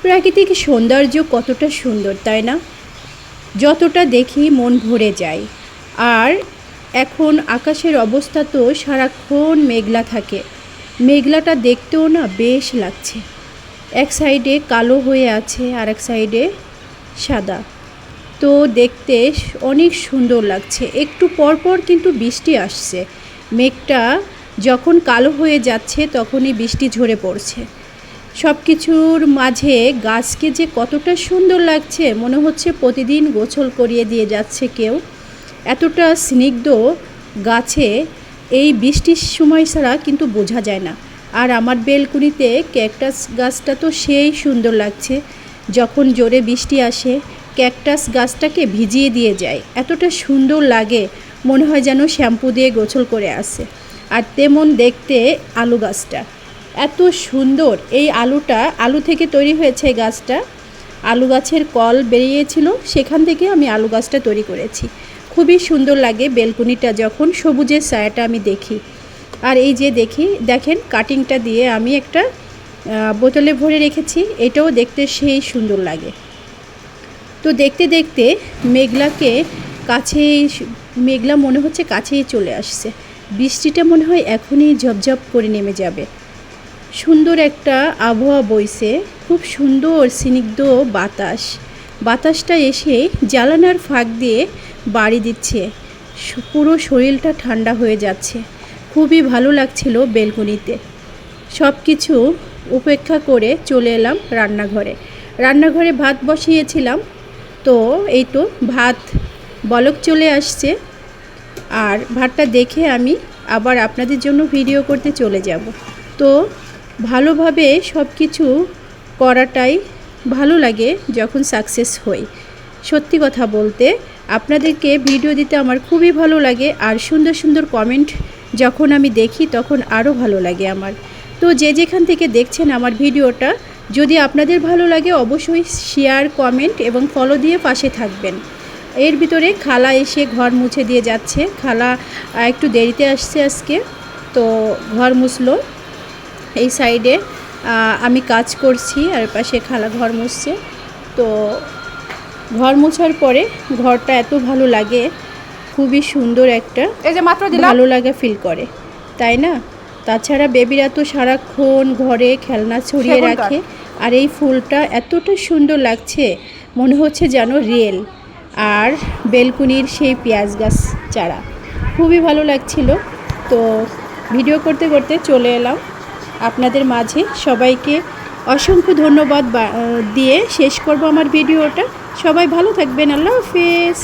প্রাকৃতিক সৌন্দর্য কতটা সুন্দর, তাই না? যতটা দেখি মন ভরে যায়। আর এখন আকাশের অবস্থা তো সারাক্ষণ মেঘলা থাকে। মেঘলাটা দেখতেও না বেশ লাগছে। এক সাইডে কালো হয়ে আছে আর এক সাইডে সাদা। তো দেখতে অনেক সুন্দর লাগছে। একটু পর পর কিন্তু বৃষ্টি আসছে। মেঘটা যখন কালো হয়ে যাচ্ছে তখনই বৃষ্টি ঝরে পড়ছে। সব কিছুর মাঝে গাছকে যে কতটা সুন্দর লাগছে, মনে হচ্ছে প্রতিদিন গোসল করিয়ে দিয়ে যাচ্ছে কেউ। এতটা স্নিগ্ধ গাছে এই বৃষ্টির সময় ছাড়া কিন্তু বোঝা যায় না। আর আমার বেলকুনিতে ক্যাকটাস গাছটা তো সেই সুন্দর লাগছে। যখন জোরে বৃষ্টি আসে ক্যাকটাস গাছটাকে ভিজিয়ে দিয়ে যায়, এতটা সুন্দর লাগে, মনে হয় যেন শ্যাম্পু দিয়ে গোসল করে আসে। আর তেমন দেখতে আলু গাছটা এত সুন্দর। এই আলু থেকে তৈরি হয়েছে এই গাছটা। আলু গাছের কল বেরিয়েছিল, সেখান থেকে আমি আলু গাছটা তৈরি করেছি। খুবই সুন্দর লাগে বেলকুনিটা যখন সবুজের ছায়াটা আমি দেখি। আর এই যে দেখেন কাটিংটা দিয়ে আমি একটা বোতলে ভরে রেখেছি, এটাও দেখতে সেই সুন্দর লাগে। তো দেখতে দেখতে মেঘলা মনে হচ্ছে কাছেই চলে আসছে। বৃষ্টিটা মনে হয় এখনই ঝপঝপ করে নেমে যাবে। সুন্দর একটা আবহাওয়া বইছে, খুব সুন্দর স্নিগ্ধ বাতাসটা এসে জানালার ফাঁক দিয়ে বাড়ি দিচ্ছে। পুরো শরীরটা ঠান্ডা হয়ে যাচ্ছে। খুবই ভালো লাগছিল বেলকনিতে। সব কিছু উপেক্ষা করে চলে এলাম রান্নাঘরে ভাত বসিয়েছিলাম। তো এই তো ভাত বলক চলে আসছে। আর ভাতটা দেখে আমি আবার আপনাদের জন্য ভিডিও করতে চলে যাব। তো ভালোভাবে সব কিছু করাটাই ভালো লাগে যখন সাকসেস হই। সত্যি কথা বলতে আপনাদেরকে ভিডিও দিতে আমার খুবই ভালো লাগে। আর সুন্দর সুন্দর কমেন্ট যখন আমি দেখি তখন আরও ভালো লাগে আমার। তো যে যেখান থেকে দেখছেন আমার ভিডিওটা, যদি আপনাদের ভালো লাগে অবশ্যই শেয়ার, কমেন্ট এবং ফলো দিয়ে পাশে থাকবেন। এর ভিতরে খালা এসে ঘর মুছে দিয়ে যাচ্ছে। খালা একটু দেরিতে আসছে আজকে, তো ঘর মুছলো। এই সাইডে আমি কাজ করছি আর পাশে খালা ঘর মুছছে। তো ঘর মোছার পরে ঘরটা এত ভালো লাগে, খুবই সুন্দর একটা ভালো লাগা ফিল করে, তাই না? তাছাড়া বেবিরা তো সারাক্ষণ ঘরে খেলনা ছড়িয়ে রাখে। আর এই ফুলটা এতটা সুন্দর লাগছে, মনে হচ্ছে যেন রিয়েল। আর বেলকুনির সেই পেঁয়াজ গাছ চারা খুবই ভালো লাগছিল। তো ভিডিও করতে করতে চলে এলাম আপনাদের মাঝে। সবাইকে অসংখ্য ধন্যবাদ দিয়ে শেষ করব আমার ভিডিওটা। সবাই ভালো থাকবেন। আল্লাহ হাফেজ।